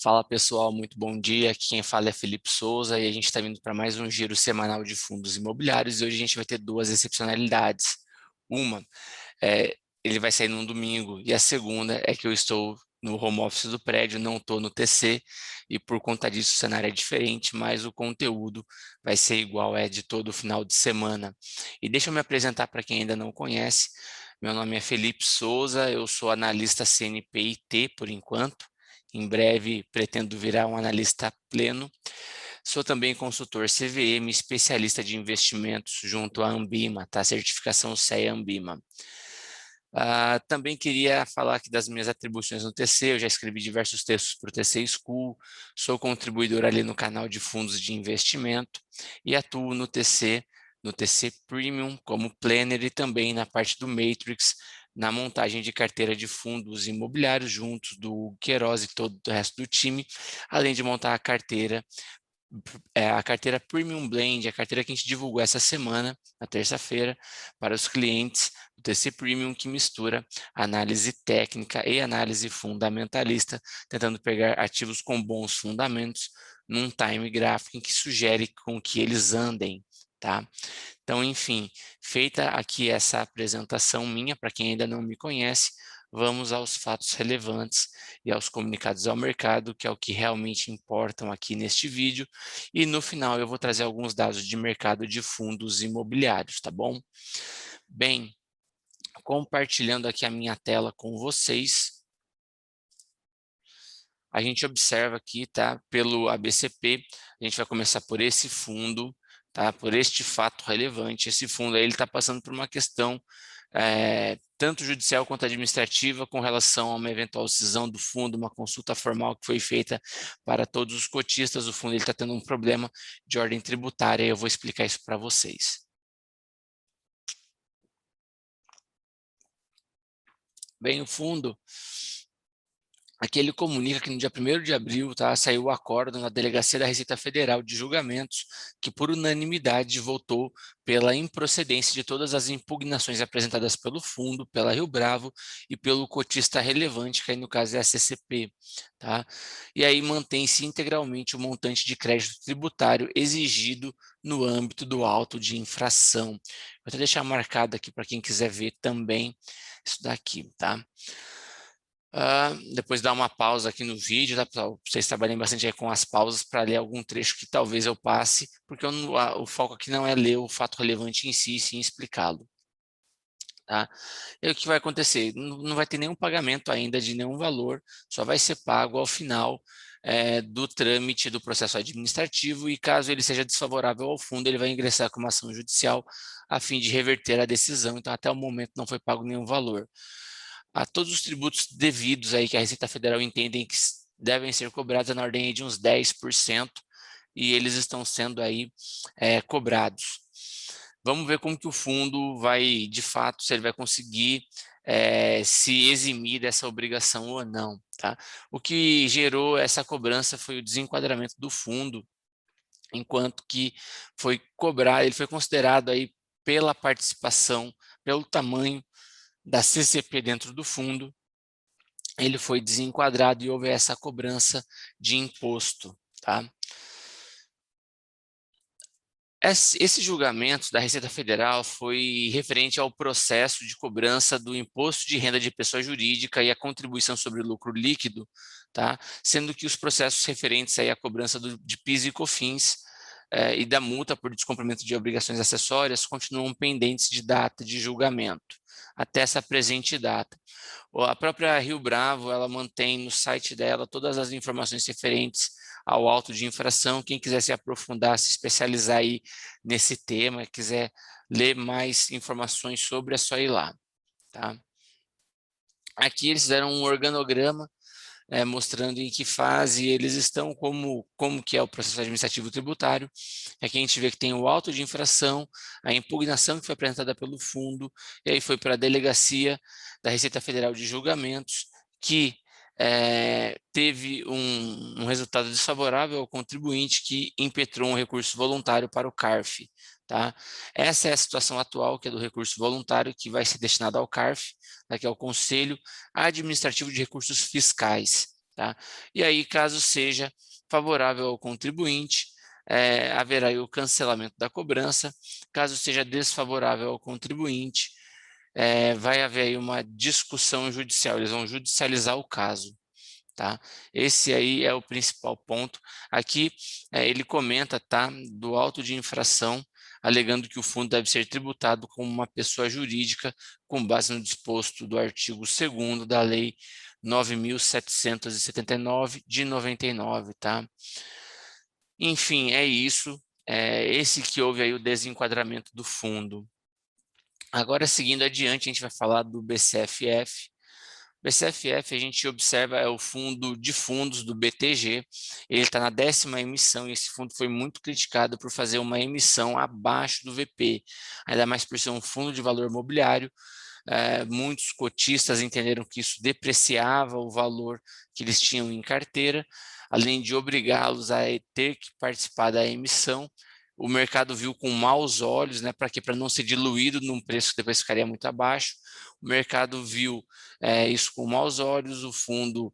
Fala pessoal, muito bom dia. Aqui quem fala é Felipe Souza e a gente está vindo para mais um giro semanal de fundos imobiliários e hoje a gente vai ter duas excepcionalidades. Uma, ele vai sair num domingo e a segunda é que eu estou no home office do prédio, não estou no TC e por conta disso o cenário é diferente, mas o conteúdo vai ser igual de todo o final de semana. E deixa eu me apresentar para quem ainda não conhece. Meu nome é Felipe Souza, eu sou analista CNPIT por enquanto. Em breve pretendo virar um analista pleno. Sou também consultor CVM, especialista de investimentos junto à Ambima, tá? Certificação CEA-Ambima. Também queria falar aqui das minhas atribuições no TC, eu já escrevi diversos textos para o TC School, sou contribuidor ali no canal de fundos de investimento e atuo no TC Premium como planner e também na parte do Matrix, na montagem de carteira de fundos imobiliários juntos do Queiroz e todo o resto do time, além de montar a carteira Premium Blend, a carteira que a gente divulgou essa semana, na terça-feira, para os clientes do TC Premium, que mistura análise técnica e análise fundamentalista, tentando pegar ativos com bons fundamentos num time gráfico que sugere com que eles andem, tá? Então, enfim, feita aqui essa apresentação minha, para quem ainda não me conhece, vamos aos fatos relevantes e aos comunicados ao mercado, que é o que realmente importam aqui neste vídeo. E no final eu vou trazer alguns dados de mercado de fundos imobiliários, tá bom? Bem, compartilhando aqui a minha tela com vocês, a gente observa aqui, tá, pelo ABCP, a gente vai começar por esse fundo, tá, por este fato relevante. Esse fundo aí, ele está passando por uma questão tanto judicial quanto administrativa com relação a uma eventual cisão do fundo, uma consulta formal que foi feita para todos os cotistas. O fundo está tendo um problema de ordem tributária e eu vou explicar isso para vocês. Bem, o fundo, aqui ele comunica que no dia 1º de abril, tá, saiu o acórdão na Delegacia da Receita Federal de Julgamentos, que por unanimidade votou pela improcedência de todas as impugnações apresentadas pelo fundo, pela Rio Bravo e pelo cotista relevante, que aí no caso é a CCP. Tá? E aí mantém-se integralmente o montante de crédito tributário exigido no âmbito do auto de infração. Vou até deixar marcado aqui para quem quiser ver também isso daqui, tá? Depois dar uma pausa aqui no vídeo, tá, pessoal? Vocês trabalhem bastante aí com as pausas para ler algum trecho que talvez eu passe, porque o foco aqui não é ler o fato relevante em si, sim explicá-lo. Tá? E aí, o que vai acontecer? Não vai ter nenhum pagamento ainda de nenhum valor, só vai ser pago ao final do trâmite do processo administrativo e caso ele seja desfavorável ao fundo, ele vai ingressar com uma ação judicial a fim de reverter a decisão. Então, até o momento não foi pago nenhum valor. A todos os tributos devidos aí que a Receita Federal entendem que devem ser cobrados na ordem de uns 10%, e eles estão sendo aí cobrados. Vamos ver como que o fundo vai, de fato, se ele vai conseguir se eximir dessa obrigação ou não. Tá? O que gerou essa cobrança foi o desenquadramento do fundo, enquanto que foi cobrado, ele foi considerado aí pela participação, pelo tamanho da CCP dentro do fundo, ele foi desenquadrado e houve essa cobrança de imposto. Tá? Esse julgamento da Receita Federal foi referente ao processo de cobrança do imposto de renda de pessoa jurídica e a contribuição sobre o lucro líquido, tá? Sendo que os processos referentes aí à cobrança de PIS e COFINS e da multa por descumprimento de obrigações acessórias continuam pendentes de data de julgamento, até essa presente data. A própria Rio Bravo, ela mantém no site dela todas as informações referentes ao auto de infração. Quem quiser se aprofundar, se especializar aí nesse tema, quiser ler mais informações sobre, é só ir lá. Tá? Aqui eles fizeram um organograma mostrando em que fase eles estão, como que é o processo administrativo tributário. Aqui a gente vê que tem o auto de infração, a impugnação que foi apresentada pelo fundo, e aí foi para a Delegacia da Receita Federal de Julgamentos, que teve um resultado desfavorável ao contribuinte que impetrou um recurso voluntário para o CARF. Tá? Essa é a situação atual, que é do recurso voluntário, que vai ser destinado ao CARF, que é o Conselho Administrativo de Recursos Fiscais. tá? E aí, caso seja favorável ao contribuinte, haverá aí o cancelamento da cobrança. Caso seja desfavorável ao contribuinte, vai haver aí uma discussão judicial, eles vão judicializar o caso. Tá? Esse aí é o principal ponto. Aqui ele comenta, tá, do auto de infração, alegando que o fundo deve ser tributado como uma pessoa jurídica com base no disposto do artigo 2º da Lei 9.779 de 99, tá? Enfim, é isso. Esse que houve aí o desenquadramento do fundo. Agora, seguindo adiante, a gente vai falar do BCFF. BCFF, a gente observa, é o fundo de fundos do BTG, ele está na 10ª emissão e esse fundo foi muito criticado por fazer uma emissão abaixo do VP, ainda mais por ser um fundo de valor imobiliário. Muitos cotistas entenderam que isso depreciava o valor que eles tinham em carteira, além de obrigá-los a ter que participar da emissão. O mercado viu com maus olhos, né? Para quê? Para não ser diluído num preço que depois ficaria muito abaixo. O mercado viu isso com maus olhos, o fundo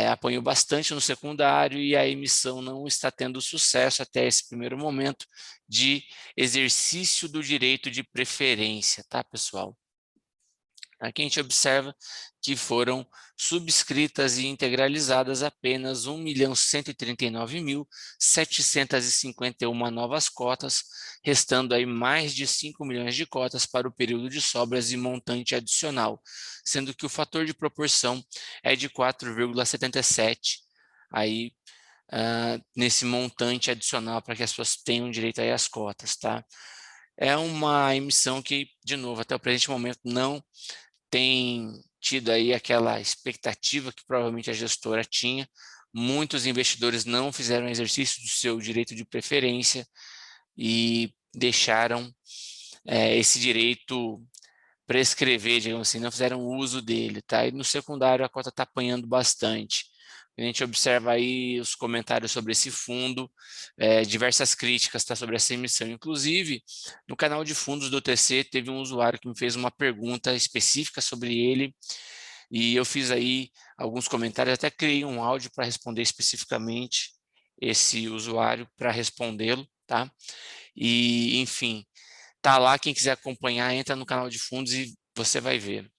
apanhou bastante no secundário e a emissão não está tendo sucesso até esse primeiro momento de exercício do direito de preferência, tá, pessoal? Aqui a gente observa que foram subscritas e integralizadas apenas 1.139.751 novas cotas, restando aí mais de 5 milhões de cotas para o período de sobras e montante adicional, sendo que o fator de proporção é de 4,77 aí nesse montante adicional para que as pessoas tenham direito aí às cotas, tá? É uma emissão que, de novo, até o presente momento não tem tido aí aquela expectativa que provavelmente a gestora tinha. Muitos investidores não fizeram exercício do seu direito de preferência e deixaram esse direito prescrever, digamos assim, não fizeram uso dele, tá? E no secundário a cota está apanhando bastante. A gente observa aí os comentários sobre esse fundo, diversas críticas tá, sobre essa emissão. Inclusive, no canal de fundos do TC, teve um usuário que me fez uma pergunta específica sobre ele, e eu fiz aí alguns comentários, até criei um áudio para responder especificamente esse usuário, para respondê-lo, tá? E, enfim, tá lá, quem quiser acompanhar, entra no canal de fundos e você vai ver.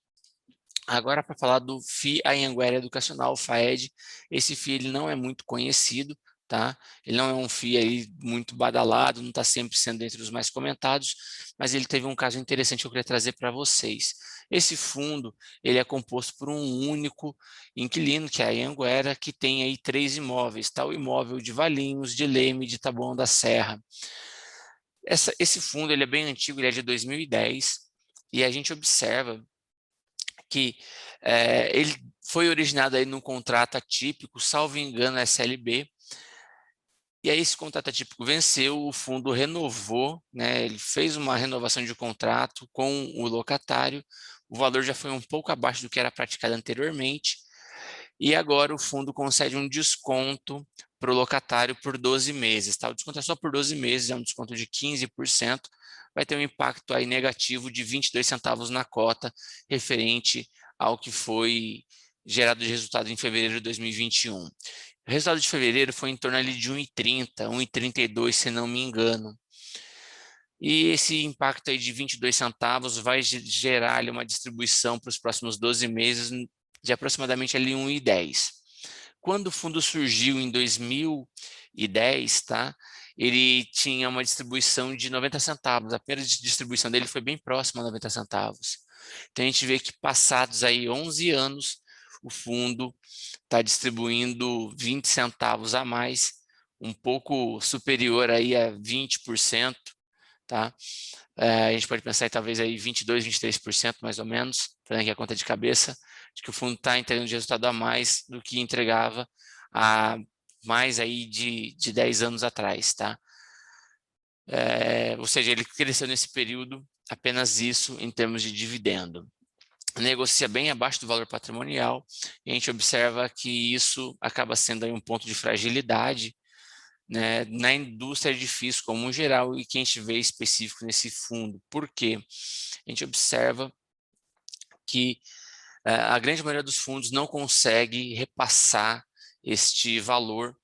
Agora, para falar do FII Anhanguera Educacional, o FAED, esse FII ele não é muito conhecido, tá? Ele não é um FII aí muito badalado, não está sempre sendo entre os mais comentados, mas ele teve um caso interessante que eu queria trazer para vocês. Esse fundo, ele é composto por um único inquilino, que é a Anhanguera, que tem aí 3 imóveis, tá? O imóvel de Valinhos, de Leme, de Taboão da Serra. Esse fundo ele é bem antigo, ele é de 2010, e a gente observa que ele foi originado aí num contrato atípico, salvo engano, SLB, e aí esse contrato atípico venceu, o fundo renovou, né, ele fez uma renovação de contrato com o locatário, o valor já foi um pouco abaixo do que era praticado anteriormente, e agora o fundo concede um desconto para o locatário por 12 meses. Tá? O desconto é só por 12 meses, é um desconto de 15%, vai ter um impacto aí negativo de 22 centavos na cota, referente ao que foi gerado de resultado em fevereiro de 2021. O resultado de fevereiro foi em torno ali de 1,30, 1,32, se não me engano. E esse impacto aí de 22 centavos vai gerar ali uma distribuição para os próximos 12 meses de aproximadamente ali 1,10. Quando o fundo surgiu em 2010, tá? Ele tinha uma distribuição de 90 centavos. A primeira distribuição dele foi bem próxima a 90 centavos. Então a gente vê que passados aí 11 anos, o fundo está distribuindo 20 centavos a mais, um pouco superior aí a 20%, tá? A gente pode pensar em talvez aí 22, 23% mais ou menos, fazendo aqui a conta de cabeça, de que o fundo está entregando de resultado a mais do que entregava há mais aí de 10 anos atrás, tá? Ou seja, ele cresceu nesse período apenas isso em termos de dividendo. Negocia bem abaixo do valor patrimonial e a gente observa que isso acaba sendo aí um ponto de fragilidade, né, na indústria difícil como um geral e que a gente vê específico nesse fundo. Por quê? A gente observa que a grande maioria dos fundos não consegue repassar este valor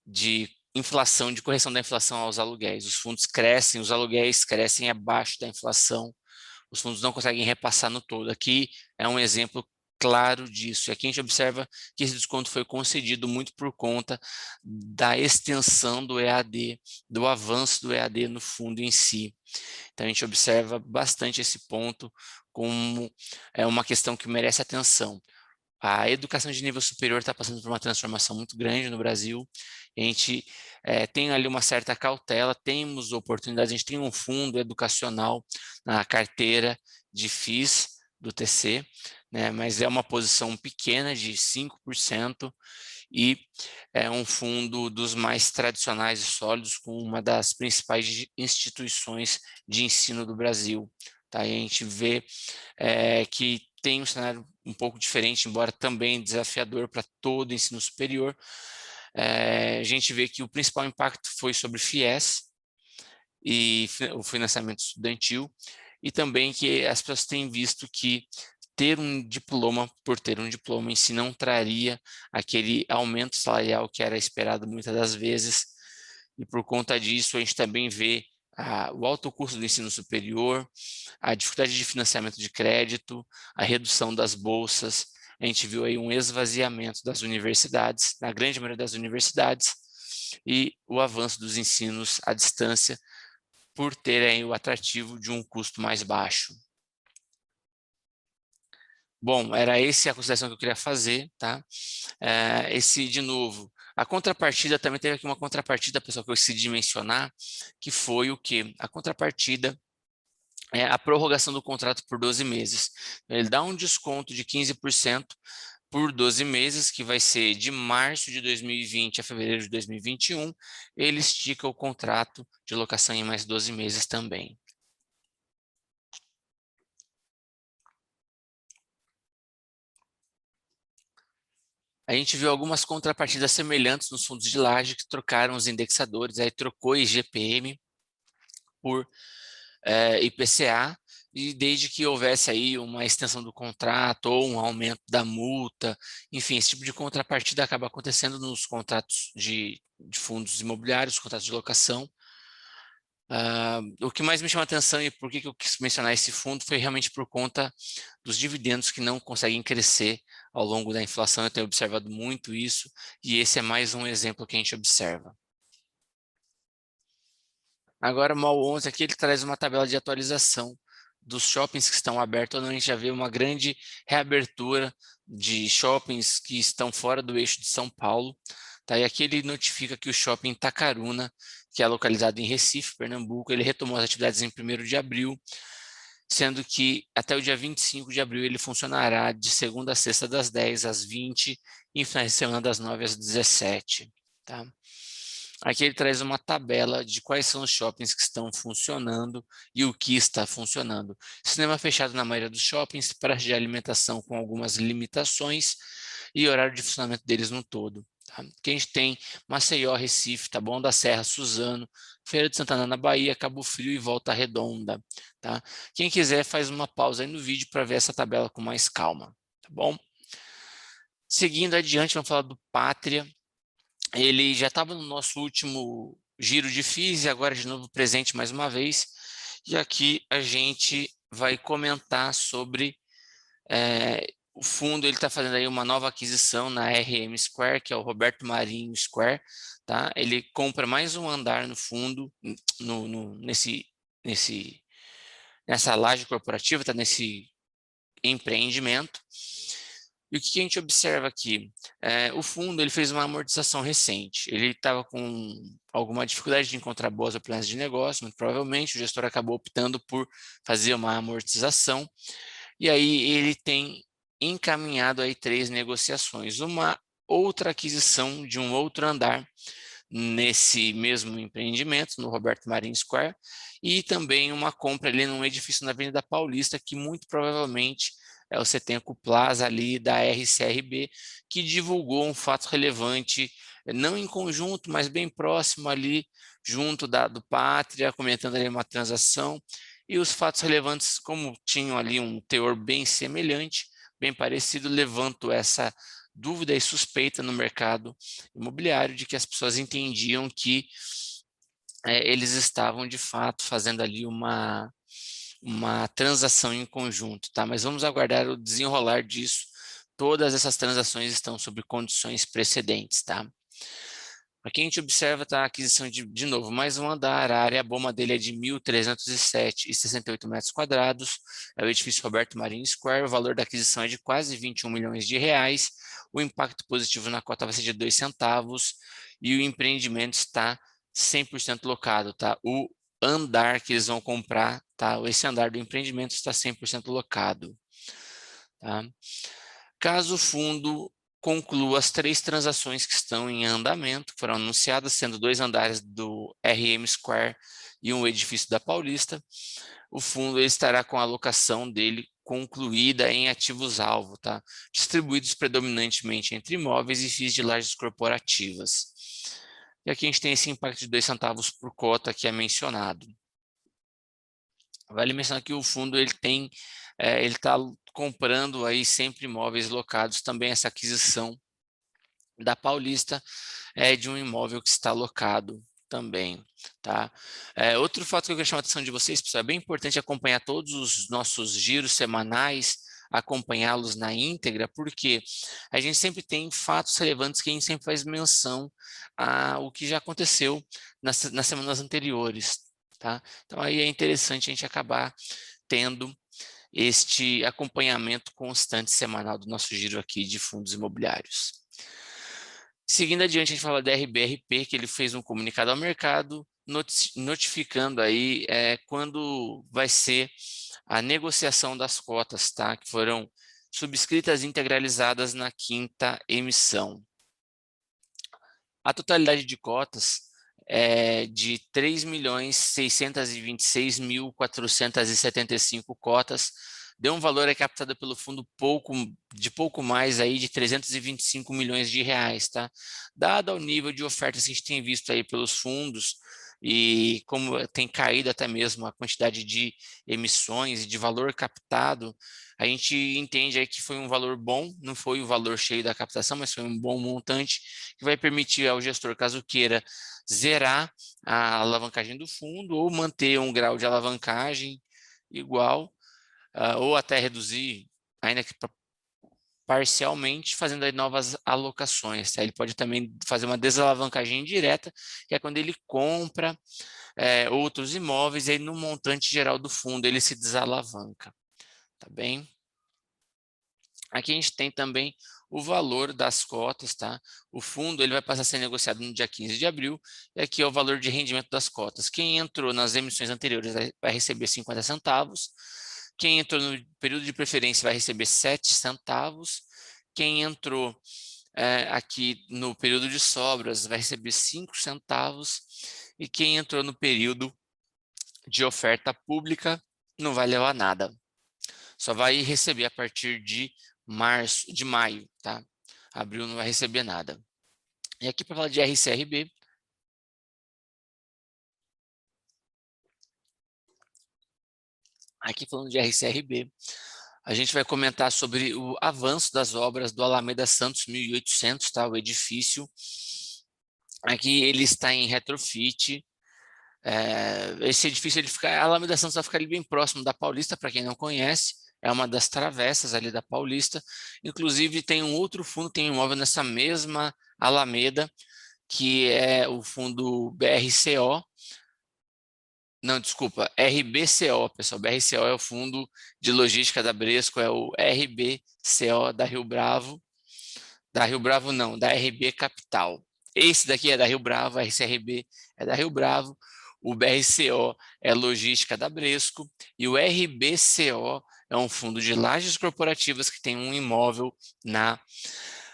de inflação, de correção da inflação aos aluguéis. Os fundos crescem, os aluguéis crescem abaixo da inflação, os fundos não conseguem repassar no todo. Aqui é um exemplo claro disso. E aqui a gente observa que esse desconto foi concedido muito por conta da extensão do EAD, do avanço do EAD no fundo em si. Então a gente observa bastante esse ponto como uma questão que merece atenção. A educação de nível superior está passando por uma transformação muito grande no Brasil. A gente tem ali uma certa cautela, temos oportunidades, a gente tem um fundo educacional na carteira de FIIs do TC, né, mas é uma posição pequena de 5% e é um fundo dos mais tradicionais e sólidos com uma das principais instituições de ensino do Brasil. Tá? E a gente vê que tem um cenário um pouco diferente, embora também desafiador para todo o ensino superior. A gente vê que o principal impacto foi sobre FIES e o financiamento estudantil, e também que as pessoas têm visto que ter um diploma, por ter um diploma em si, não traria aquele aumento salarial que era esperado muitas das vezes, e por conta disso a gente também vê o alto custo do ensino superior, a dificuldade de financiamento de crédito, a redução das bolsas. A gente viu aí um esvaziamento das universidades, na grande maioria das universidades, e o avanço dos ensinos à distância por terem o atrativo de um custo mais baixo. Bom, era essa a consideração que eu queria fazer, tá? De novo, a contrapartida também teve aqui uma contrapartida, pessoal, que eu esqueci de mencionar, que foi o quê? A contrapartida é a prorrogação do contrato por 12 meses. Ele dá um desconto de 15% por 12 meses, que vai ser de março de 2020 a fevereiro de 2021. Ele estica o contrato de locação em mais 12 meses também. A gente viu algumas contrapartidas semelhantes nos fundos de laje que trocaram os indexadores, aí trocou IGPM por IPCA, e desde que houvesse aí uma extensão do contrato ou um aumento da multa, enfim, esse tipo de contrapartida acaba acontecendo nos contratos de fundos imobiliários, contratos de locação. O que mais me chama a atenção e por que eu quis mencionar esse fundo foi realmente por conta dos dividendos que não conseguem crescer ao longo da inflação. Eu tenho observado muito isso e esse é mais um exemplo que a gente observa. Agora, o MOL 11 aqui, ele traz uma tabela de atualização dos shoppings que estão abertos ou não. A gente já vê uma grande reabertura de shoppings que estão fora do eixo de São Paulo. Tá? E aqui ele notifica que o shopping Itacaruna, que é localizado em Recife, Pernambuco, ele retomou as atividades em 1º de abril, sendo que até o dia 25 de abril ele funcionará de segunda a sexta das 10 às 20 e em finais de semana das 9 às 17. Tá? Aqui ele traz uma tabela de quais são os shoppings que estão funcionando e o que está funcionando. Cinema fechado na maioria dos shoppings, praça de alimentação com algumas limitações e horário de funcionamento deles no todo. Tá? Aqui a gente tem Maceió, Recife, Taboão da Serra, Suzano, Feira de Santana na Bahia, Cabo Frio e Volta Redonda. Tá? Quem quiser faz uma pausa aí no vídeo para ver essa tabela com mais calma. Tá bom? Seguindo adiante, vamos falar do Pátria. Ele já estava no nosso último giro de FIIs e agora de novo presente mais uma vez. E aqui a gente vai comentar sobre o fundo. Ele está fazendo aí uma nova aquisição na RM Square, que é o Roberto Marinho Square. Tá? Ele compra mais um andar no fundo, nessa laje corporativa, tá? Nesse empreendimento. E o que a gente observa aqui? O fundo ele fez uma amortização recente. Ele estava com alguma dificuldade de encontrar boas oportunidades de negócio, muito provavelmente o gestor acabou optando por fazer uma amortização. E aí ele tem encaminhado aí 3 negociações. Uma outra aquisição de um outro andar nesse mesmo empreendimento, no Roberto Marinho Square, e também uma compra ali num edifício na Avenida Paulista, que muito provavelmente é o Setenco Plaza ali da RCRB, que divulgou um fato relevante, não em conjunto, mas bem próximo ali, junto do Pátria, comentando ali uma transação, e os fatos relevantes, como tinham ali um teor bem semelhante, bem parecido, levanto essa dúvida e suspeita no mercado imobiliário de que as pessoas entendiam que eles estavam, de fato, fazendo ali uma transação em conjunto, tá? Mas vamos aguardar o desenrolar disso. Todas essas transações estão sob condições precedentes, tá? Aqui a gente observa tá, a aquisição de novo, mais um andar, a área boma dele é de 1.307,68 metros quadrados, é o edifício Roberto Marinho Square, o valor da aquisição é de quase 21 milhões de reais, o impacto positivo na cota vai ser de 2 centavos e o empreendimento está 100% locado, tá? O andar que eles vão comprar, tá? Esse andar do empreendimento está 100% locado, tá? Caso o fundo conclua as 3 transações que estão em andamento, que foram anunciadas, sendo 2 andares do RM Square e um edifício da Paulista, o fundo estará com a alocação dele concluída em ativos-alvo, tá? Distribuídos predominantemente entre imóveis e FIIs de lajes corporativas. E aqui a gente tem esse impacto de 2 centavos por cota que é mencionado. Vale mencionar que o fundo ele está comprando aí sempre imóveis locados, também essa aquisição da Paulista é de um imóvel que está locado também, tá? Outro fato que eu queria chamar a atenção de vocês, pessoal, é bem importante acompanhar todos os nossos giros semanais, acompanhá-los na íntegra, porque a gente sempre tem fatos relevantes que a gente sempre faz menção ao que já aconteceu nas semanas anteriores, tá? Então aí é interessante a gente acabar tendo este acompanhamento constante semanal do nosso giro aqui de fundos imobiliários. Seguindo adiante, a gente fala da RBRP, que ele fez um comunicado ao mercado, notificando aí quando vai ser a negociação das cotas, tá? Que foram subscritas e integralizadas na 5ª emissão. A totalidade de cotas é de 3.626.475 cotas, deu um valor captado pelo fundo pouco mais aí de 325 milhões de reais, tá? Dado ao nível de ofertas que a gente tem visto aí pelos fundos e como tem caído até mesmo a quantidade de emissões e de valor captado, a gente entende aí que foi um valor bom, não foi o valor cheio da captação, mas foi um bom montante que vai permitir ao gestor, caso queira, zerar a alavancagem do fundo ou manter um grau de alavancagem igual, ou até reduzir, ainda que parcialmente, fazendo aí novas alocações, tá? Ele pode também fazer uma desalavancagem indireta, que é quando ele compra outros imóveis, e aí no montante geral do fundo ele se desalavanca, tá bem? Aqui a gente tem também o valor das cotas, tá? O fundo ele vai passar a ser negociado no dia 15 de abril, e aqui é o valor de rendimento das cotas. Quem entrou nas emissões anteriores vai receber 50 centavos, quem entrou no período de preferência vai receber 7 centavos, quem entrou aqui no período de sobras vai receber 5 centavos, e quem entrou no período de oferta pública não vai levar nada. Só vai receber a partir de maio, tá? Abril não vai receber nada. E aqui para falar de RCRB, aqui falando de RCRB, a gente vai comentar sobre o avanço das obras do Alameda Santos 1800, tá? O edifício. Aqui ele está em retrofit. Esse edifício, a Alameda Santos vai ficar ali bem próximo da Paulista, para quem não conhece. É uma das travessas ali da Paulista. Inclusive, tem um outro fundo, tem um imóvel nessa mesma Alameda, que é o fundo BRCO. Não, desculpa, RBCO, pessoal. BRCO é o fundo de logística da Bresco, é o RBCO da Rio Bravo. Da Rio Bravo não, da RB Capital. Esse daqui é da Rio Bravo, a RCRB é da Rio Bravo, o BRCO é logística da Bresco e o RBCO é um fundo de lajes corporativas que tem um imóvel na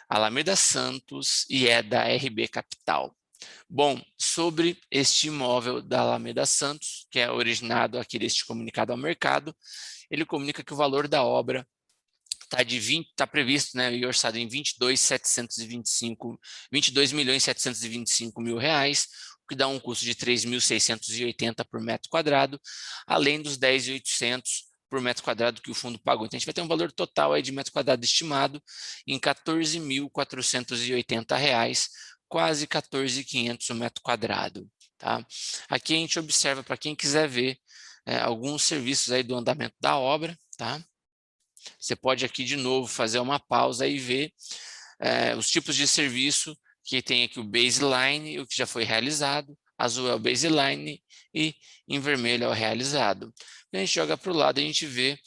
Alameda Santos e é da RB Capital. Bom, sobre este imóvel da Alameda Santos, que é originado aqui deste comunicado ao mercado, ele comunica que o valor da obra está previsto, né, e orçado em 22.725 mil reais, o que dá um custo de 3.680 por metro quadrado, além dos 10.800 por metro quadrado que o fundo pagou. Então, a gente vai ter um valor total aí de metro quadrado estimado em R$ 14.480, quase 14.500 o metro quadrado. Tá? Aqui a gente observa, para quem quiser ver, alguns serviços aí do andamento da obra. Tá? Você pode aqui de novo fazer uma pausa e ver os tipos de serviço, que tem aqui o baseline, o que já foi realizado, azul é o baseline e em vermelho é o realizado. Quando a gente joga para o lado, a gente vê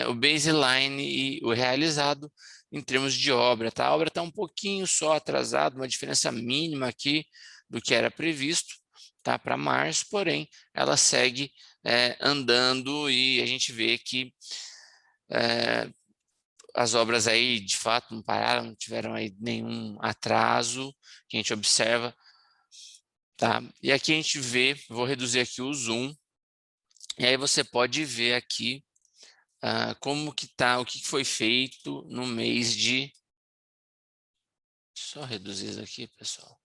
o baseline e o realizado em termos de obra. Tá? A obra está um pouquinho só atrasada, uma diferença mínima aqui do que era previsto, tá? Para março, porém, ela segue andando e a gente vê que as obras aí, de fato, não pararam, não tiveram aí nenhum atraso que a gente observa, tá? E aqui a gente vê, vou reduzir aqui o zoom, e aí você pode ver aqui como que tá, o que foi feito no mês de... Só reduzir isso aqui, pessoal.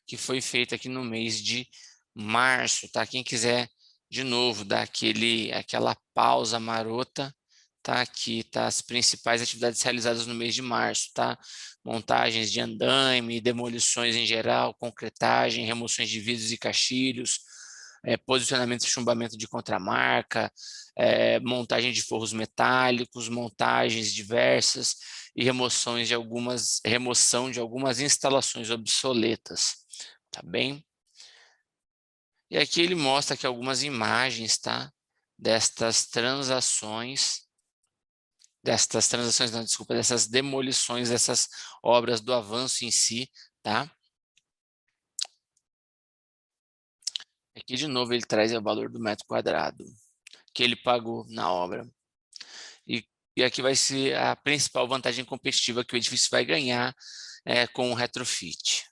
Que foi feito aqui no mês de março, tá? Quem quiser, de novo, dar aquela pausa marota, tá? Aqui, tá? As principais atividades realizadas no mês de março, tá? Montagens de andaime, demolições em geral, concretagem, remoções de vidros e caixilhos, posicionamento e chumbamento de contramarca, montagem de forros metálicos, montagens diversas e remoção de algumas instalações obsoletas, tá bem? E aqui ele mostra aqui algumas imagens, tá? Não, desculpa, dessas demolições, dessas obras do avanço em si, tá? Aqui de novo ele traz o valor do metro quadrado que ele pagou na obra. E aqui vai ser a principal vantagem competitiva que o edifício vai ganhar com o retrofit.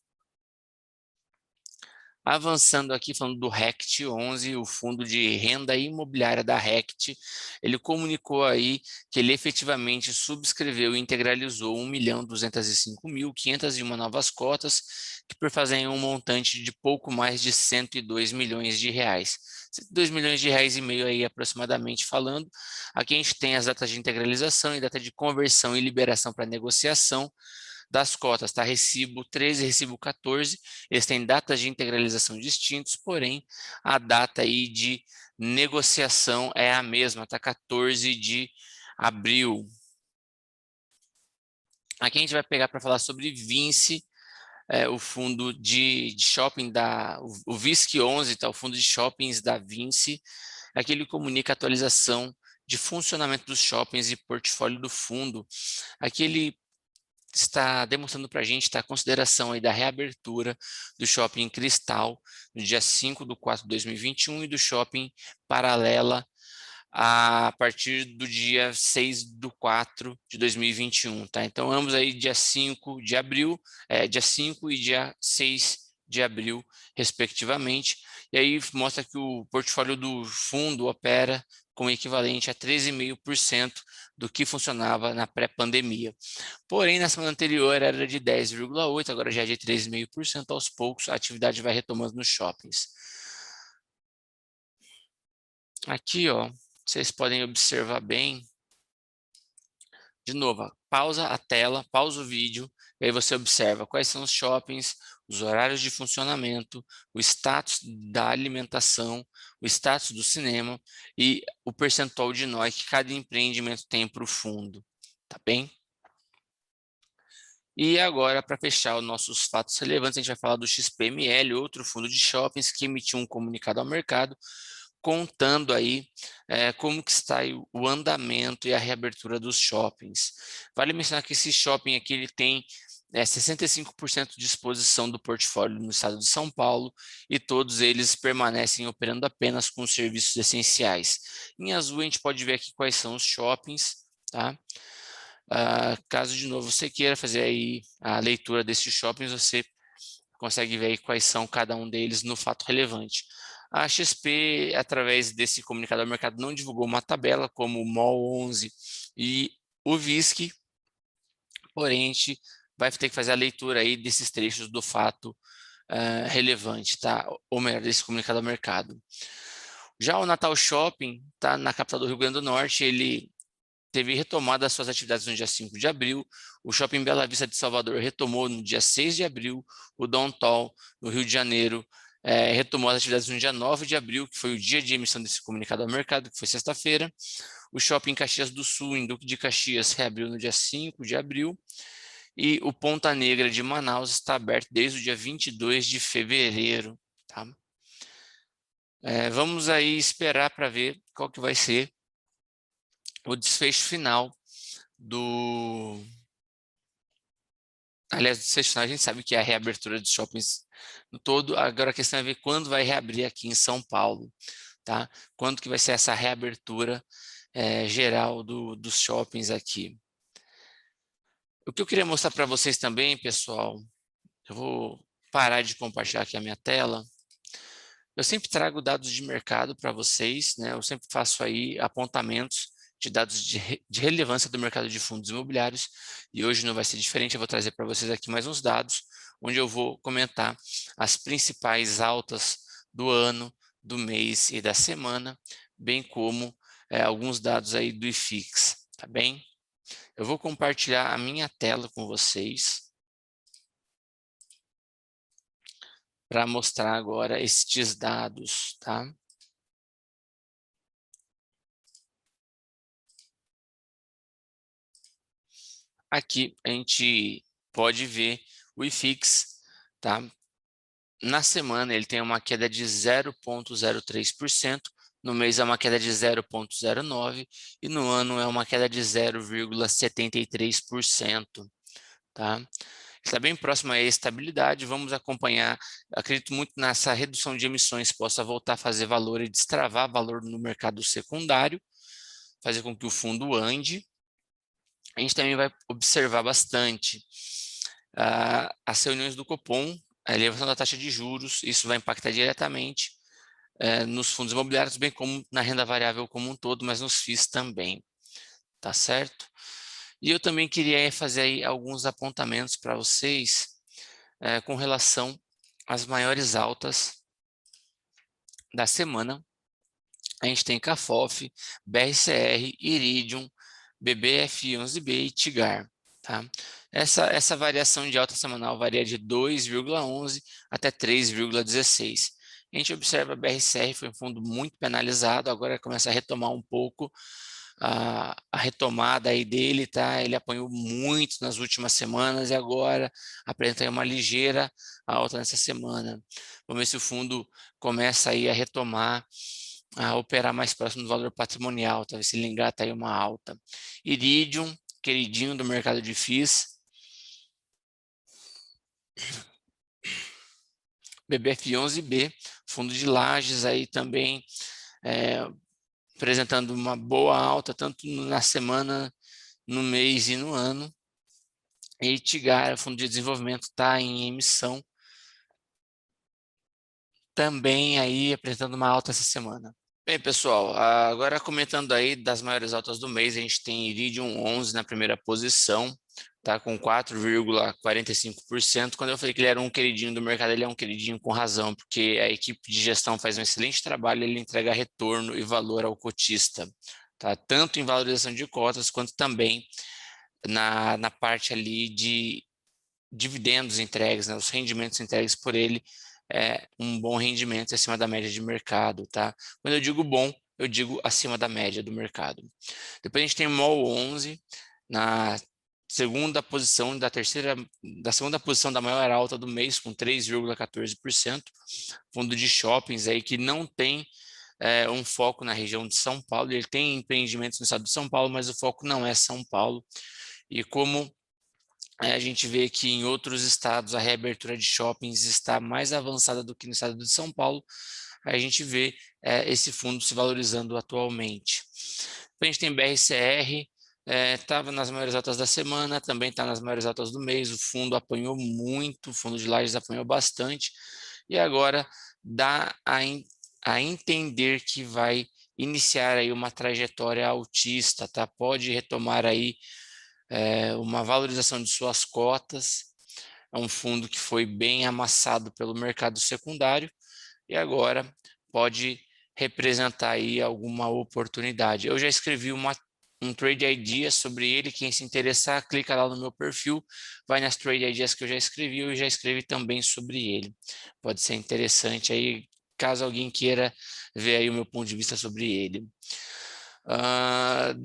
Avançando aqui, falando do RECT 11, o Fundo de Renda Imobiliária da RECT, ele comunicou aí que ele efetivamente subscreveu e integralizou 1.205.501 novas cotas, que perfazem um montante de pouco mais de 102 milhões de reais. 102 milhões de reais e meio aí aproximadamente falando. Aqui a gente tem as datas de integralização e data de conversão e liberação para negociação das cotas, tá? Recibo 13 e recibo 14, eles têm datas de integralização distintos, porém, a data aí de negociação é a mesma, tá? 14 de abril. Aqui a gente vai pegar para falar sobre Vinci, o fundo de shopping o VISC 11, tá? O fundo de shoppings da Vinci. Aqui ele comunica a atualização de funcionamento dos shoppings e portfólio do fundo. Aqui ele está demonstrando para a gente a consideração aí da reabertura do Shopping Cristal no dia 5/4/2021 e do Shopping Paralela a partir do dia 6/4/2021, tá? Então, ambos aí dia 5 de abril, dia 5 e dia 6 de abril, respectivamente. E aí mostra que o portfólio do fundo opera com equivalente a 13,5% do que funcionava na pré-pandemia. Porém, na semana anterior era de 10,8%, agora já é de 13,5%. Aos poucos, a atividade vai retomando nos shoppings. Aqui, ó, vocês podem observar bem. De novo, pausa a tela, pausa o vídeo, e aí você observa quais são os shoppings, os horários de funcionamento, o status da alimentação, o status do cinema e o percentual de NOI que cada empreendimento tem para o fundo, tá bem? E agora, para fechar os nossos fatos relevantes, a gente vai falar do XPML, outro fundo de shoppings que emitiu um comunicado ao mercado, contando aí como que está aí o andamento e a reabertura dos shoppings. Vale mencionar que esse shopping aqui ele tem 65% de exposição do portfólio no estado de São Paulo e todos eles permanecem operando apenas com serviços essenciais. Em azul a gente pode ver aqui quais são os shoppings, tá? Caso de novo você queira fazer aí a leitura desses shoppings, você consegue ver aí quais são cada um deles no fato relevante. A XP, através desse comunicado ao mercado, não divulgou uma tabela como o MOL 11 e o VISC, porém a gente vai ter que fazer a leitura aí desses trechos do fato relevante, tá? Ou melhor, desse comunicado ao mercado. Já o Natal Shopping, tá na capital do Rio Grande do Norte, ele teve retomada as suas atividades no dia 5 de abril, o Shopping Bela Vista de Salvador retomou no dia 6 de abril, o Downtown, no Rio de Janeiro, retomou as atividades no dia 9 de abril, que foi o dia de emissão desse comunicado ao mercado, que foi sexta-feira. O Shopping Caxias do Sul, em Duque de Caxias, reabriu no dia 5 de abril. E o Ponta Negra de Manaus está aberto desde o dia 22 de fevereiro. Tá? Vamos aí esperar para ver qual que vai ser o desfecho final do... Aliás, o desfecho final a gente sabe que é a reabertura dos shoppings no todo. Agora a questão é ver quando vai reabrir aqui em São Paulo. Tá? Quando que vai ser essa reabertura geral dos shoppings aqui. O que eu queria mostrar para vocês também, pessoal, eu vou parar de compartilhar aqui a minha tela. Eu sempre trago dados de mercado para vocês, né? Eu sempre faço aí apontamentos de dados de relevância do mercado de fundos imobiliários, e hoje não vai ser diferente, eu vou trazer para vocês aqui mais uns dados, onde eu vou comentar as principais altas do ano, do mês e da semana, bem como alguns dados aí do IFIX, tá bem? Eu vou compartilhar a minha tela com vocês para mostrar agora estes dados, tá? Aqui a gente pode ver o IFIX, tá? Na semana ele tem uma queda de 0,03%, no mês é uma queda de 0,09% e no ano é uma queda de 0,73%, tá? Está bem próximo à estabilidade, vamos acompanhar, acredito muito nessa redução de emissões possa voltar a fazer valor e destravar valor no mercado secundário, fazer com que o fundo ande. A gente também vai observar bastante as reuniões do Copom, a elevação da taxa de juros, isso vai impactar diretamente nos fundos imobiliários, bem como na renda variável como um todo, mas nos FIIs também, tá certo? E eu também queria fazer aí alguns apontamentos para vocês com relação às maiores altas da semana. A gente tem CAFOF, BRCR, Iridium, BBF11B e TIGAR. Tá? Essa variação de alta semanal varia de 2,11 até 3,16. A gente observa a BRCR foi um fundo muito penalizado, agora começa a retomar um pouco a retomada aí dele, tá? Ele apanhou muito nas últimas semanas e agora apresenta aí uma ligeira alta nessa semana. Vamos ver se o fundo começa aí a retomar, a operar mais próximo do valor patrimonial, talvez se ele engata aí uma alta. Iridium, queridinho do mercado de FIIs. BBF11B, fundo de lajes aí também apresentando uma boa alta, tanto na semana, no mês e no ano. E TIGAR, fundo de desenvolvimento, está em emissão, também aí apresentando uma alta essa semana. Bem, pessoal, agora comentando aí das maiores altas do mês, a gente tem Iridium 11 na primeira posição, tá com 4,45%. Quando eu falei que ele era um queridinho do mercado, ele é um queridinho com razão, porque a equipe de gestão faz um excelente trabalho, ele entrega retorno e valor ao cotista, tá? Tanto em valorização de cotas, quanto também na parte ali de dividendos entregues, né, os rendimentos entregues por ele, um bom rendimento acima da média de mercado, tá? Quando eu digo bom, eu digo acima da média do mercado. Depois a gente tem o MOL 11 na segunda posição da segunda posição da maior alta do mês, com 3,14%. Fundo de shoppings aí que não tem um foco na região de São Paulo, ele tem empreendimentos no estado de São Paulo, mas o foco não é São Paulo. E como a gente vê que em outros estados a reabertura de shoppings está mais avançada do que no estado de São Paulo, a gente vê esse fundo se valorizando atualmente. A gente tem BRCR, estava nas maiores altas da semana, também está nas maiores altas do mês, o fundo apanhou muito, o fundo de lajes apanhou bastante, e agora dá a entender que vai iniciar aí uma trajetória altista, tá? Pode retomar aí uma valorização de suas cotas, é um fundo que foi bem amassado pelo mercado secundário e agora pode representar aí alguma oportunidade. Eu já escrevi um Trade Idea sobre ele, quem se interessar, clica lá no meu perfil, vai nas Trade Ideas que eu já escrevi, eu já escrevi também sobre ele. Pode ser interessante aí, caso alguém queira ver aí o meu ponto de vista sobre ele.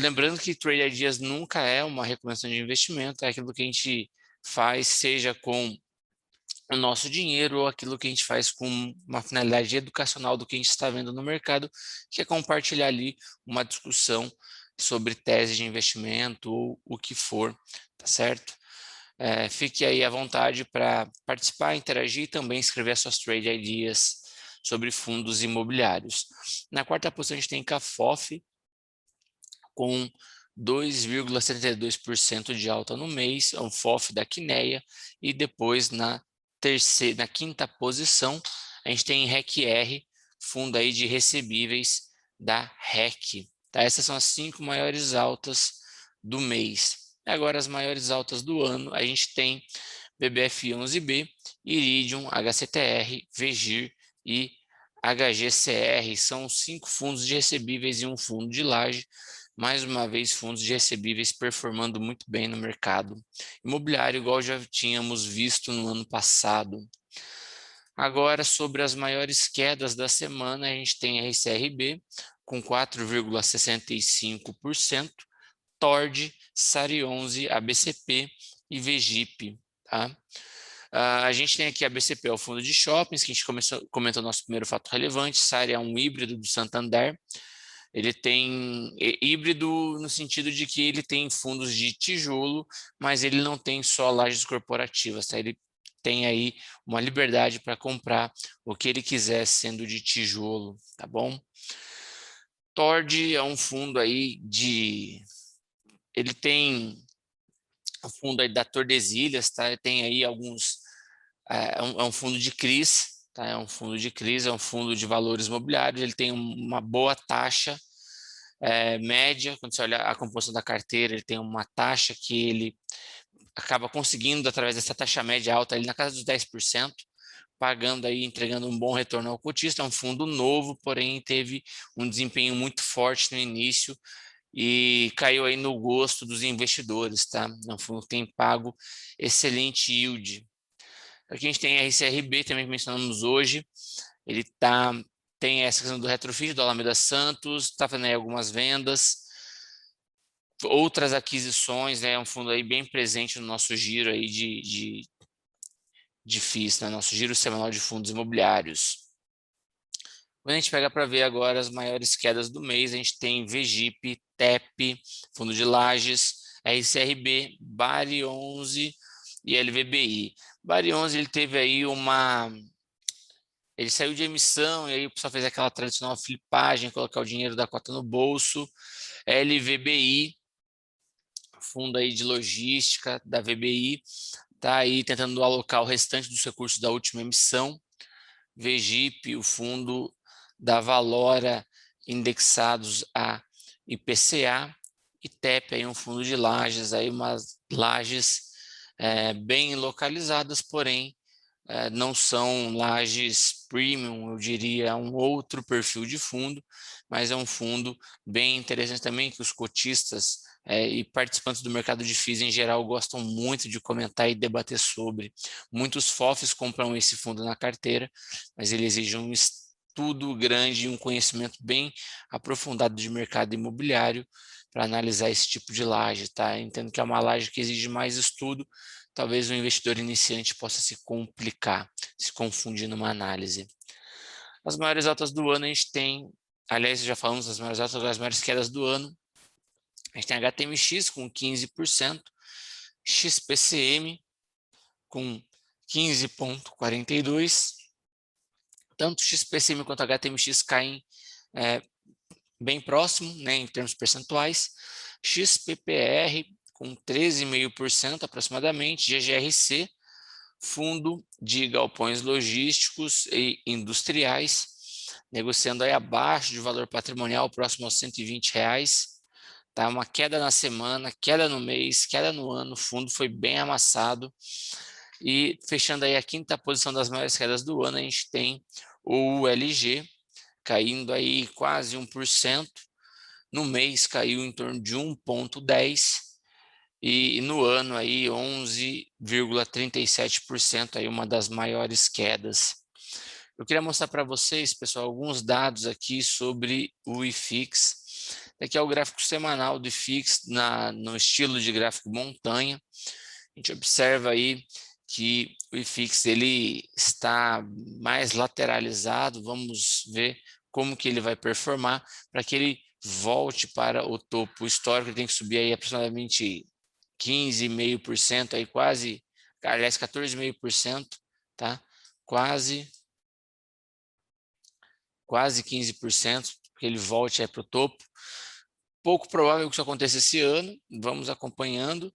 Lembrando que Trade Ideas nunca é uma recomendação de investimento, é aquilo que a gente faz, seja com o nosso dinheiro ou aquilo que a gente faz com uma finalidade educacional do que a gente está vendo no mercado, que é compartilhar ali uma discussão sobre tese de investimento ou o que for, tá certo? Fique aí à vontade para participar, interagir e também escrever suas trade ideas sobre fundos imobiliários. Na quarta posição a gente tem CAFOF com 2,72% de alta no mês, é um FOF da Quineia, e depois na quinta posição, a gente tem REC-R, fundo aí de recebíveis da REC. Tá? Essas são as 5 maiores altas do mês. Agora, as maiores altas do ano, a gente tem BBF11B, Iridium, HCTR, VGIR e HGCR. São 5 fundos de recebíveis e um fundo de laje. Mais uma vez, fundos de recebíveis performando muito bem no mercado imobiliário, igual já tínhamos visto no ano passado. Agora, sobre as maiores quedas da semana, a gente tem a RCRB com 4,65%, TORD, SARI11, ABCP e VGIP. Tá? A gente tem aqui a BCP, é o fundo de shoppings, que a gente comentou no nosso primeiro fato relevante. SARI é um híbrido do Santander. Ele tem híbrido no sentido de que ele tem fundos de tijolo, mas ele não tem só lajes corporativas, tá? Ele tem aí uma liberdade para comprar o que ele quiser sendo de tijolo, tá bom? TORD é um fundo aí ele tem o fundo aí da Tordesilhas, tá? Ele tem aí alguns, é um fundo de CRIs, tá? É um fundo de CRIs, é um fundo de valores imobiliários, ele tem uma boa taxa média, quando você olha a composição da carteira, ele tem uma taxa que ele acaba conseguindo, através dessa taxa média alta, ali na casa dos 10%, pagando aí, entregando um bom retorno ao cotista. É um fundo novo, porém teve um desempenho muito forte no início e caiu aí no gosto dos investidores, tá? É um fundo que tem pago excelente yield. Aqui a gente tem a RCRB, também que mencionamos hoje, ele tem essa questão do retrofit do Alameda Santos, está fazendo aí algumas vendas, outras aquisições, né? É um fundo aí bem presente no nosso giro aí de FIIs, né? Nosso giro semanal de fundos imobiliários. Quando a gente pega para ver agora as maiores quedas do mês, a gente tem VGIP, TEP, Fundo de Lajes, RCRB, Bari 11 e LVBI. Bari 11 ele teve aí ele saiu de emissão e aí o pessoal fez aquela tradicional flipagem, colocar o dinheiro da cota no bolso. LVBI, fundo aí de logística da VBI, está aí tentando alocar o restante dos recursos da última emissão. VGIP, o fundo da Valora, indexados a IPCA, e TEP, aí um fundo de lajes, aí umas lajes bem localizadas, porém não são lajes premium, eu diria, um outro perfil de fundo, mas é um fundo bem interessante também, que os cotistas e participantes do mercado de FIIs em geral gostam muito de comentar e debater sobre. Muitos FOFs compram esse fundo na carteira, mas ele exige um estudo grande e um conhecimento bem aprofundado de mercado imobiliário para analisar esse tipo de laje, tá? Entendo que é uma laje que exige mais estudo, talvez o investidor iniciante possa se complicar, se confundir numa análise. As maiores altas do ano a gente tem, aliás, já falamos das maiores altas, as maiores quedas do ano. A gente tem HTMX com 15%, XPCM com 15,42%. Tanto XPCM quanto HTMX caem bem próximo, né, em termos percentuais. XPPR com 13,5% aproximadamente, GGRC, fundo de galpões logísticos e industriais, negociando aí abaixo de valor patrimonial, próximo aos R$ 120. Tá? Uma queda na semana, queda no mês, queda no ano, o fundo foi bem amassado. E fechando aí a quinta posição das maiores quedas do ano, a gente tem o ULG, caindo aí quase 1%. No mês caiu em torno de 1,10%. E no ano aí 11,37%, aí uma das maiores quedas. Eu queria mostrar para vocês, pessoal, alguns dados aqui sobre o IFIX. Aqui é o gráfico semanal do IFIX no estilo de gráfico montanha. A gente observa aí que o IFIX ele está mais lateralizado. Vamos ver como que ele vai performar para que ele volte para o topo histórico. Ele tem que subir aí aproximadamente 15,5%, aí quase, aliás, 14,5%, tá? Quase 15%, que ele volte para o topo. Pouco provável que isso aconteça esse ano, vamos acompanhando.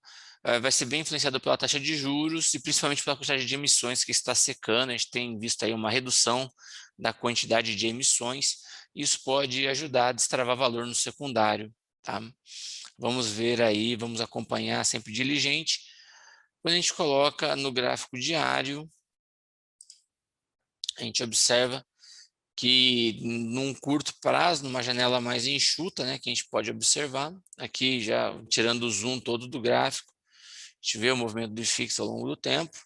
Vai ser bem influenciado pela taxa de juros e principalmente pela quantidade de emissões que está secando. A gente tem visto aí uma redução da quantidade de emissões. Isso pode ajudar a destravar valor no secundário, tá? Vamos ver aí, vamos acompanhar sempre diligente. Quando a gente coloca no gráfico diário, a gente observa que num curto prazo, numa janela mais enxuta, né, que a gente pode observar, aqui já tirando o zoom todo do gráfico, a gente vê o movimento do IFIX ao longo do tempo,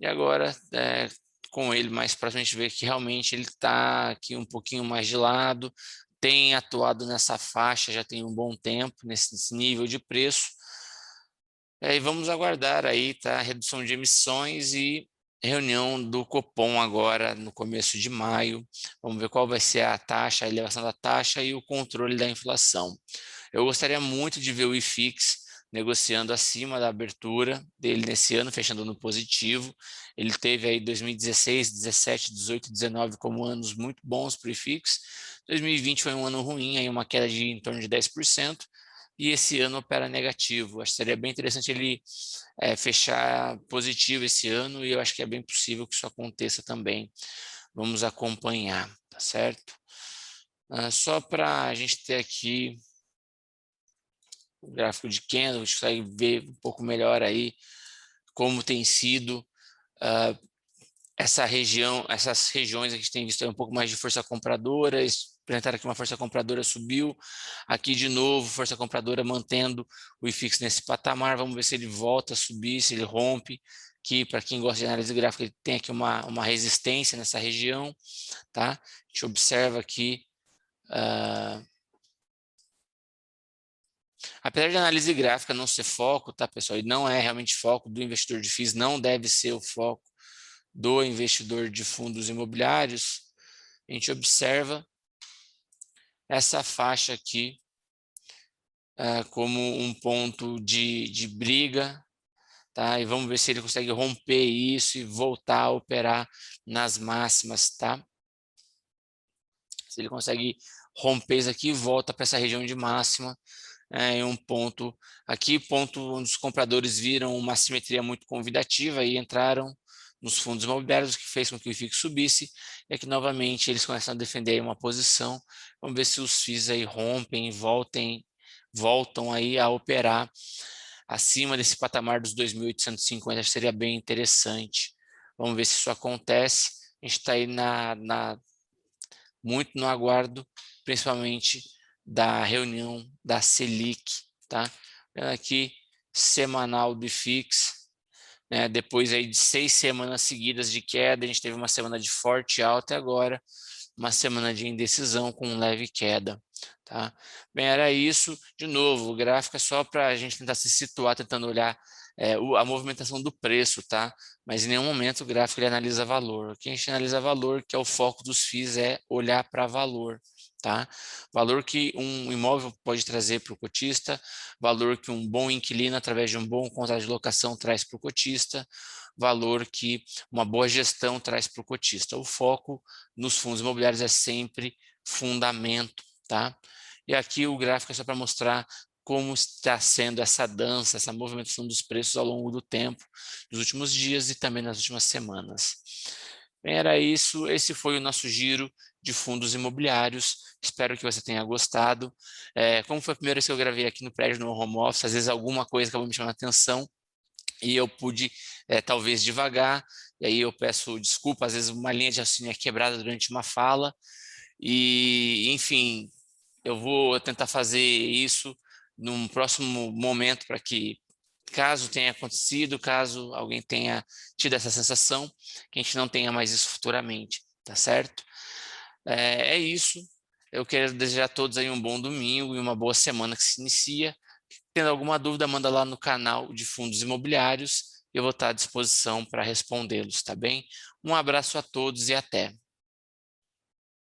e agora, com ele mais próximo, a gente vê que realmente ele está aqui um pouquinho mais de lado, tem atuado nessa faixa já tem um bom tempo, nesse nível de preço. E vamos aguardar aí, tá? Redução de emissões e reunião do Copom agora no começo de maio. Vamos ver qual vai ser a taxa, a elevação da taxa e o controle da inflação. Eu gostaria muito de ver o IFIX negociando acima da abertura dele nesse ano, fechando no positivo. Ele teve aí 2016, 17, 18, 19 como anos muito bons para o IFIX. 2020 foi um ano ruim, aí uma queda de em torno de 10%. E esse ano opera negativo. Acho que seria bem interessante ele fechar positivo esse ano e eu acho que é bem possível que isso aconteça também. Vamos acompanhar, tá certo? Só para a gente ter aqui o gráfico de candle, a gente consegue ver um pouco melhor aí como tem sido essa região, essas regiões que a gente tem visto aí um pouco mais de força compradora. Apresentaram aqui uma força compradora subiu, aqui de novo força compradora mantendo o IFIX nesse patamar. Vamos ver se ele volta a subir, se ele rompe, que para quem gosta de análise gráfica ele tem aqui uma resistência nessa região, tá? A gente observa aqui, apesar de análise gráfica não ser foco, tá, pessoal, e não é realmente foco do investidor de FIIs, não deve ser o foco do investidor de fundos imobiliários, a gente observa essa faixa aqui como um ponto de briga, tá? E vamos ver se ele consegue romper isso e voltar a operar nas máximas, tá? Se ele consegue romper isso aqui e volta para essa região de máxima, em um ponto aqui, ponto onde os compradores viram uma simetria muito convidativa e entraram nos fundos imobiliários, o que fez com que o IFIX subisse, e aqui novamente eles começam a defender aí uma posição. Vamos ver se os FIIs aí rompem e voltam aí a operar acima desse patamar dos 2.850, acho que seria bem interessante. Vamos ver se isso acontece. A gente está aí muito no aguardo, principalmente da reunião da Selic, tá? Vendo aqui, semanal do IFIX, né? Depois aí de 6 semanas seguidas de queda, a gente teve uma semana de forte alta e agora uma semana de indecisão com leve queda, tá? Bem, era isso. De novo, o gráfico é só para a gente tentar se situar, tentando olhar a movimentação do preço, tá? Mas em nenhum momento o gráfico ele analisa valor. O que a gente analisa valor, que é o foco dos FIIs, é olhar para valor, tá? Valor que um imóvel pode trazer para o cotista, valor que um bom inquilino, através de um bom contrato de locação, traz para o cotista, valor que uma boa gestão traz para o cotista. O foco nos fundos imobiliários é sempre fundamento, tá? E aqui o gráfico é só para mostrar como está sendo essa dança, essa movimentação dos preços ao longo do tempo, nos últimos dias e também nas últimas semanas. Bem, era isso. Esse foi o nosso giro de fundos imobiliários. Espero que você tenha gostado. Como foi a primeira vez que eu gravei aqui no prédio, no home office, às vezes alguma coisa acabou me chamando a atenção e eu pude, talvez, devagar, e aí eu peço desculpa, às vezes uma linha de raciocínio é quebrada durante uma fala, E, enfim, eu vou tentar fazer isso num próximo momento para que, caso tenha acontecido, caso alguém tenha tido essa sensação, que a gente não tenha mais isso futuramente, tá certo? É isso. Eu quero desejar a todos aí um bom domingo e uma boa semana que se inicia. Tendo alguma dúvida, manda lá no canal de Fundos Imobiliários. Eu vou estar à disposição para respondê-los, tá bem? Um abraço a todos e até.